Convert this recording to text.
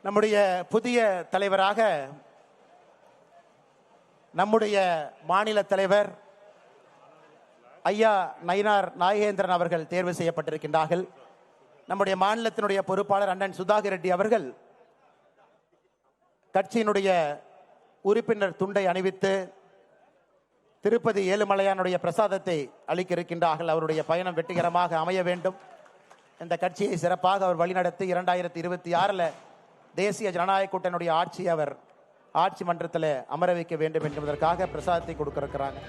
நம்முடைய புதிய தலைவராக நம்முடைய மாநில தலைவர் ஐயா நயினார் நாகேந்திரன் அவர்கள் தேர்வு செய்யப்பட்டிருக்கின்றார்கள். நம்முடைய மாநிலத்தினுடைய பொறுப்பாளர் அண்ணன் சுதாகர் ரெட்டி அவர்கள் கட்சியினுடைய உறுப்பினர் துண்டை அணிவித்து திருப்பதி ஏழுமலையானுடைய பிரசாதத்தை அளிக்க இருக்கின்றார்கள். அவருடைய பயணம் வெற்றிகரமாக அமைய வேண்டும். இந்த கட்சியை சிறப்பாக அவர் வழிநடத்தி 2026 தேசிய ஜனநாயக கூட்டணியுடைய ஆட்சி அவர் ஆட்சி மன்றத்தில் அமர வைக்க வேண்டும் என்பதற்காக பிரசாதத்தை கொடுக்க இருக்கிறாங்க.